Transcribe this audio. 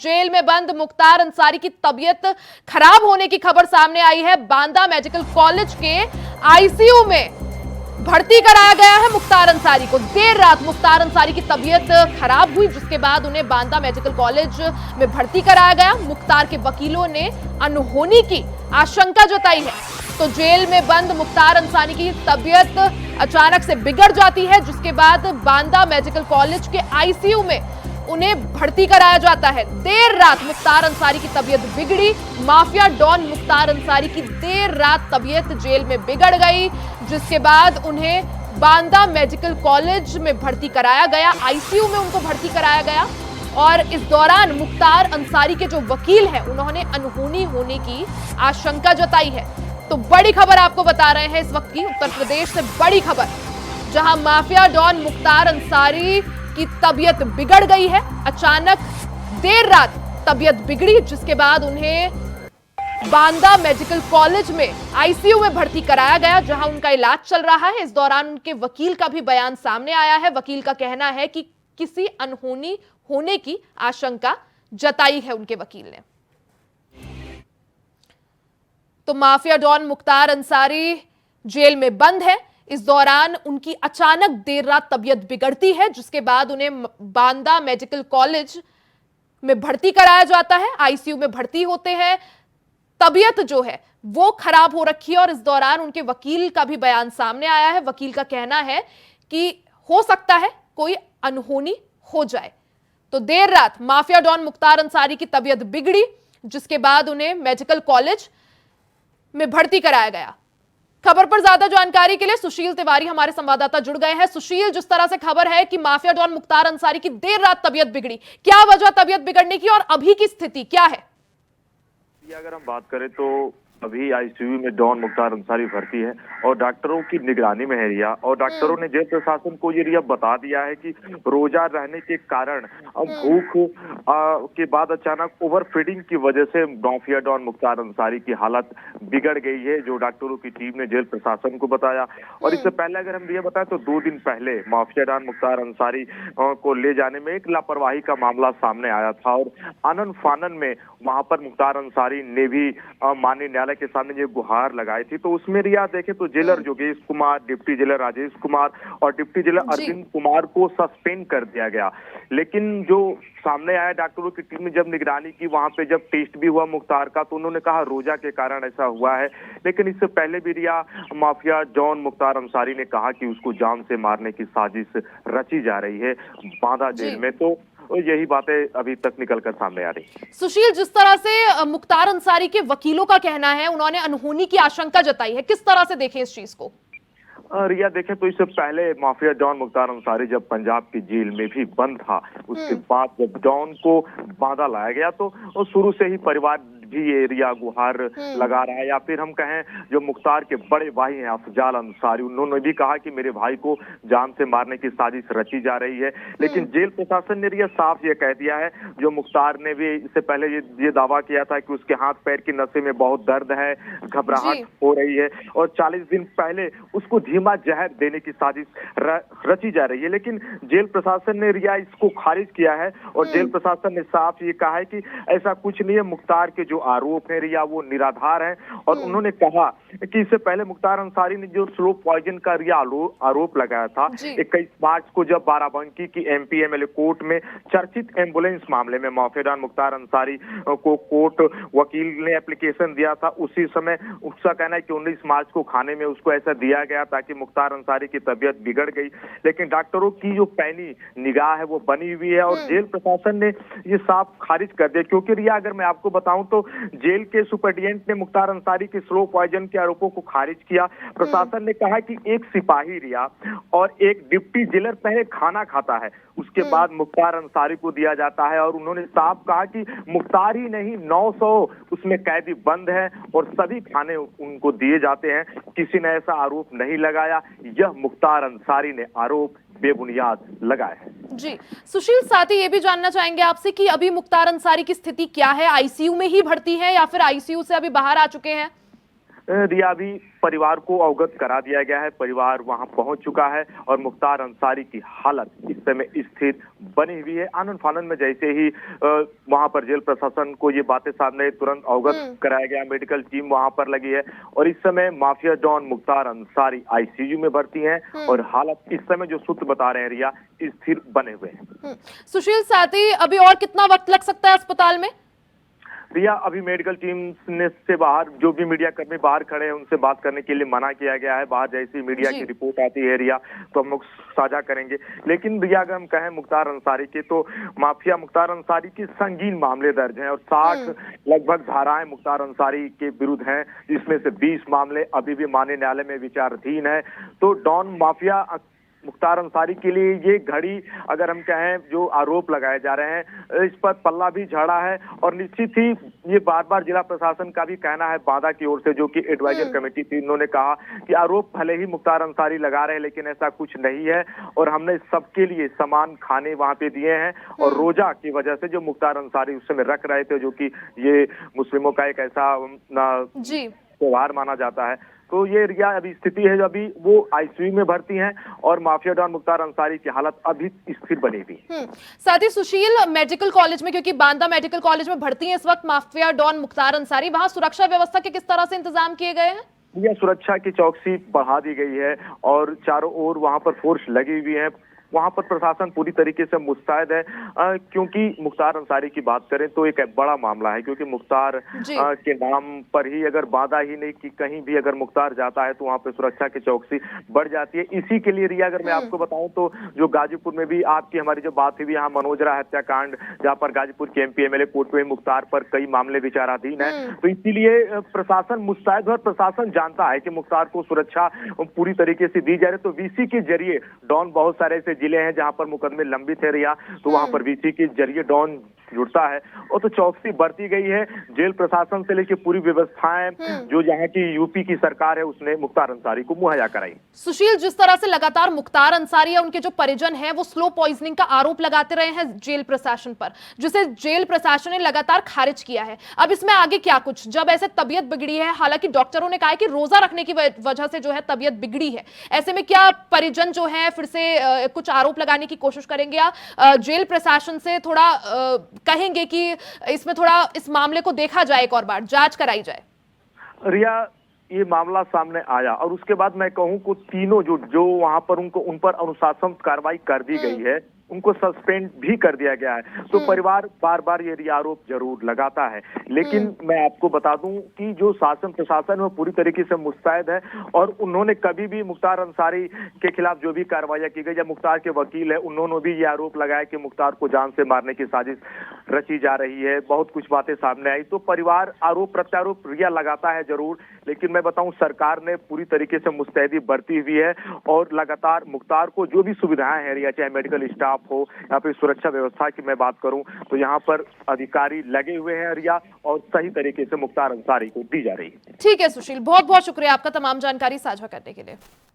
Jail में बंद मुख्तार अंसारी की तबीयत खराब होने की खबर सामने आई है। बांदा मेडिकल कॉलेज के आईसीयू में भर्ती कराया गया है मुख्तार अंसारी को। देर रात मुख्तार अंसारी की तबीयत खराब हुई, जिसके बाद उन्हें बांदा मेडिकल कॉलेज में भर्ती कराया गया। मुख्तार के वकीलों ने अनहोनी की आशंका जताई है। तो जेल में बंद मुख्तार अंसारी की तबीयत अचानक से बिगड़ जाती है, जिसके बाद बांदा मेडिकल कॉलेज के आईसीयू में उन्हें भर्ती कराया जाता है। देर रात मुख्तार अंसारी की तबीयत बिगड़ी। माफिया डॉन मुख्तार अंसारी की देर रात तबीयत जेल में बिगड़ गई, जिसके बाद उन्हें बांदा मेडिकल कॉलेज में भर्ती कराया गया। आईसीयू में उनको भर्ती कराया गया और इस दौरान मुख्तार अंसारी के जो वकील हैं उन्होंने अनहोनी होने की आशंका जताई है। तो बड़ी खबर आपको बता रहे हैं इस वक्त की, उत्तर प्रदेश से बड़ी खबर, जहां माफिया डॉन मुख्तार अंसारी की तबीयत बिगड़ गई है। अचानक देर रात तबीयत बिगड़ी, जिसके बाद उन्हें बांदा मेडिकल कॉलेज में आईसीयू में भर्ती कराया गया, जहां उनका इलाज चल रहा है। इस दौरान उनके वकील का भी बयान सामने आया है। वकील का कहना है कि किसी अनहोनी होने की आशंका जताई है उनके वकील ने। तो mafia don Mukhtar Ansari jail में बंद है। इस दौरान उनकी अचानक देर रात तबीयत बिगड़ती है, जिसके बाद उन्हें बांदा मेडिकल कॉलेज में भर्ती कराया जाता है। आईसीयू में भर्ती होते हैं। तबीयत जो है वो खराब हो रखी है और इस दौरान उनके वकील का भी बयान सामने आया है। वकील का कहना है कि हो सकता है कोई अनहोनी हो जाए। तो देर रात माफिया डॉन मुख्तार अंसारी की तबीयत बिगड़ी, जिसके बाद उन्हें मेडिकल कॉलेज में भर्ती कराया गया। खबर पर ज्यादा जानकारी के लिए सुशील तिवारी हमारे संवाददाता जुड़ गए हैं। सुशील, जिस तरह से खबर है कि माफिया डॉन मुख्तार अंसारी की देर रात तबीयत बिगड़ी, क्या वजह तबीयत बिगड़ने की और अभी की स्थिति क्या है? अगर हम बात करें तो अभी आईसीयू में डॉन मुख्तार अंसारी भर्ती है और डॉक्टरों की निगरानी में है रिया। और डॉक्टरों ने जेल प्रशासन को ये रिया बता दिया है कि रोजा रहने के कारण भूख के बाद अचानक ओवर फीडिंग की वजह से माफिया डॉन मुख्तार अंसारी की हालत बिगड़ गई है, जो डॉक्टरों की टीम ने जेल प्रशासन को बताया। और इससे पहले अगर हम ये बताएं तो 2 दिन पहले माफिया डॉन मुख्तार अंसारी को ले जाने में एक लापरवाही का मामला सामने आया था और आनन फानन में वहां पर मुख्तार अंसारी ने भी माननीय न्यायालय के सामने ये गुहार लगाई थी। तो उसमें रिया देखे तो jailer Yogesh Kumar, deputy jailer Rajesh Kumar और डिप्टी जेलर अरविंद कुमार को सस्पेंड कर दिया गया। लेकिन जो सामने आया डॉक्टरों की टीम ने जब निगरानी की, वहां पे जब टेस्ट भी हुआ मुख्तार का, तो उन्होंने कहा रोजा के कारण ऐसा हुआ है। लेकिन इससे पहले भी रिया माफिया डॉन मुख्तार अंसारी ने कहा कि उसको जान से मारने की साजिश रची जा रही है बांदा जेल में। तो यही बातें अभी तक निकल कर सामने आ रही है। सुशील, जिस तरह से मुख्तार अंसारी के वकीलों का कहना है, उन्होंने अनहोनी की आशंका जताई है, किस तरह से देखें इस चीज को? रिया देखें तो इससे पहले माफिया डॉन मुख्तार अंसारी जब पंजाब की जेल में भी बंद था, उसके बाद जब डॉन को बांदा लाया गया तो शुरू से ही परिवार भी ये रिया गुहार लगा रहा है। या फिर हम कहें जो मुख्तार के बड़े भाई हैं अफजाल अंसारी, उन्होंने भी कहा कि मेरे भाई को जान से मारने की साजिश रची जा रही है। लेकिन जेल प्रशासन ने रिया साफ ये कह दिया है, जो मुख्तार ने भी इससे पहले ये दावा किया था कि उसके हाथ पैर की नसें में बहुत दर्द है, घबराहट हो रही है और 40 दिन पहले उसको धीमा जहर देने की साजिश रची जा रही है। लेकिन जेल प्रशासन ने रिया इसको खारिज किया है और जेल प्रशासन ने साफ ये कहा है कि ऐसा कुछ नहीं है। मुख्तार के जो आरोप है रिया वो निराधार है और उन्होंने कहा कि इससे पहले मुख्तार अंसारी ने जो स्लो पॉइजन का रिया आरोप लगाया था 21 मार्च को, जब बाराबंकी की एमपी एमएलए कोर्ट में चर्चित एम्बुलेंस मामले में माफिया डॉन मुख्तार अंसारी को कोर्ट वकील ने एप्लीकेशन दिया था। उसी समय उसका कहना है कि 19 मार्च को खाने में उसको ऐसा दिया गया ताकि मुख्तार अंसारी की तबीयत बिगड़ गई। लेकिन डॉक्टरों की जो पैनी निगाह है वो बनी हुई है और जेल प्रशासन ने ये साफ खारिज कर दिया। क्योंकि रिया अगर मैं आपको बताऊं तो जेल के सुपरिटेंडेंट ने मुख्तार अंसारी के स्लो पॉइजन के आरोपों को खारिज किया। प्रशासन ने कहा कि एक सिपाही रिया और एक डिप्टी जेलर पहले खाना खाता है, उसके बाद मुख्तार अंसारी को दिया जाता है। और उन्होंने साफ कहा कि मुख्तार ही नहीं 900 उसमें कैदी बंद है और सभी खाने उनको दिए जाते हैं। किसी ने ऐसा आरोप नहीं लगाया, यह मुख्तार अंसारी ने आरोप बेबुनियाद लगाया है। जी सुशील, साथ ही ये भी जानना चाहेंगे आपसे कि अभी मुख्तार अंसारी की स्थिति क्या है? आईसीयू में ही भर्ती है या फिर आईसीयू से अभी बाहर आ चुके हैं? रिया अभी परिवार को अवगत करा दिया गया है, परिवार वहां पहुंच चुका है और मुख्तार अंसारी की हालत इस समय स्थिर बनी हुई है। आनन फानन में जैसे ही वहां पर जेल प्रशासन को ये बातें सामने तुरंत अवगत कराया गया, मेडिकल टीम वहां पर लगी है और इस समय mafia don Mukhtar Ansari ICU में भर्ती हैं और हालत इस समय जो सूत्र बता रहे हैं रिया स्थिर बने हुए हैं। सुशील, साथ ही अभी और कितना वक्त लग सकता है अस्पताल में? रिया अभी मेडिकल टीम ने से बाहर जो भी मीडिया कर्मी बाहर खड़े हैं उनसे बात करने के लिए मना किया गया है। बाहर जैसी मीडिया की रिपोर्ट आती है रिया तो हम लोग साझा करेंगे। लेकिन रिया अगर हम कहें मुख्तार अंसारी के तो माफिया मुख्तार अंसारी की संगीन मामले दर्ज हैं और 60 लगभग धाराएं मुख्तार अंसारी के विरुद्ध हैं, जिसमें से 20 मामले अभी भी माननीय न्यायालय में विचाराधीन है। तो डॉन माफिया मुख्तार अंसारी के लिए ये घड़ी अगर हम कहें जो आरोप लगाए जा रहे हैं इस पर पल्ला भी झाड़ा है और निश्चित ही ये बार बार जिला प्रशासन का भी कहना है, बांदा की ओर से जो कि एडवाइजर कमेटी थी, उन्होंने कहा कि आरोप भले ही मुख्तार अंसारी लगा रहे हैं लेकिन ऐसा कुछ नहीं है और हमने सबके लिए समान खाने वहां पे दिए हैं और रोजा की वजह से जो मुख्तार अंसारी उस समय रख रहे थे, जो कि ये मुस्लिमों का एक ऐसा त्योहार माना जाता है। तो ये रिया अभी स्थिति है जो अभी वो आईसीयू में भर्ती हैं और माफिया डॉन मुख्तार अंसारी की हालत अभी स्थिर बनी हुई। साथ ही सुशील, मेडिकल कॉलेज में, क्योंकि बांदा मेडिकल कॉलेज में भर्ती है इस वक्त माफिया डॉन मुख्तार अंसारी, वहां सुरक्षा व्यवस्था के किस तरह से इंतजाम किए गए हैं? यह सुरक्षा की चौकसी बढ़ा दी गई है और चारों ओर वहां पर फोर्स लगी हुई है। वहां पर प्रशासन पूरी तरीके से मुस्तैद है क्योंकि मुख्तार अंसारी की बात करें तो एक बड़ा मामला है, क्योंकि मुख्तार के नाम पर ही अगर बांदा ही नहीं कि कहीं भी अगर मुख्तार जाता है तो वहां पे सुरक्षा की चौकसी बढ़ जाती है। इसी के लिए रिया अगर मैं आपको बताऊं तो जो गाजीपुर में भी आपकी हमारी जो बात हुई, यहाँ मनोजरा हत्याकांड, जहाँ पर गाजीपुर के एमपी एमएलए कोर्ट में मुख्तार पर कई मामले विचाराधीन है, तो इसीलिए प्रशासन मुस्तैद है और प्रशासन जानता है कि मुख्तार को सुरक्षा पूरी तरीके से दी जा रही। तो वीसी के जरिए डॉन बहुत सारे ऐसे जिले हैं जहां पर मुकदमे लंबित है रिया, तो वहां पर वीसी के जरिए डॉन जुड़ता है और तो चौकसी बढ़ती गई है। जेल प्रशासन से लेकर पूरी व्यवस्थाएं जो यहाँ की यूपी की सरकार है उसने मुख्तार अंसारी को मुहैया कराई। सुशील, जिस तरह से लगातार मुख्तार अंसारी या उनके जो परिजन हैं वो स्लो पॉइजनिंग का आरोप लगाते रहे हैं जेल प्रशासन पर, जिसे जेल प्रशासन ने लगातार खारिज किया है, अब इसमें आगे क्या कुछ? जब ऐसे तबीयत बिगड़ी है, हालांकि डॉक्टरों ने कहा है कि रोजा रखने की वजह से जो है तबीयत बिगड़ी है, ऐसे में क्या परिजन जो है फिर से कुछ आरोप लगाने की कोशिश करेंगे या जेल प्रशासन से थोड़ा कहेंगे कि इसमें थोड़ा इस मामले को देखा जाए, एक और बार जांच कराई जाए? रिया ये मामला सामने आया और उसके बाद मैं कहूं को तीनों जो वहां पर उन पर अनुशासन कार्रवाई कर दी गई है, उनको सस्पेंड भी कर दिया गया है। तो परिवार बार बार ये आरोप जरूर लगाता है, लेकिन मैं आपको बता दूं कि जो शासन प्रशासन है पूरी तरीके से मुस्तैद है और उन्होंने कभी भी मुख्तार अंसारी के खिलाफ जो भी कार्रवाई की गई या मुख्तार के वकील है उन्होंने भी ये आरोप लगाया कि मुख्तार को जान से मारने की साजिश रची जा रही है। बहुत कुछ बातें सामने आई, तो परिवार आरोप प्रत्यारोप रिया लगाता है जरूर, लेकिन मैं बताऊं सरकार ने पूरी तरीके से मुस्तैदी बरती हुई है और लगातार मुख्तार को जो भी सुविधाएं हैं रिया, चाहे मेडिकल स्टाफ हो या फिर सुरक्षा व्यवस्था की मैं बात करूं तो यहाँ पर अधिकारी लगे हुए हैं रिया और सही तरीके से मुख्तार अंसारी को दी जा रही है। ठीक है सुशील, बहुत बहुत शुक्रिया आपका तमाम जानकारी साझा करने के लिए।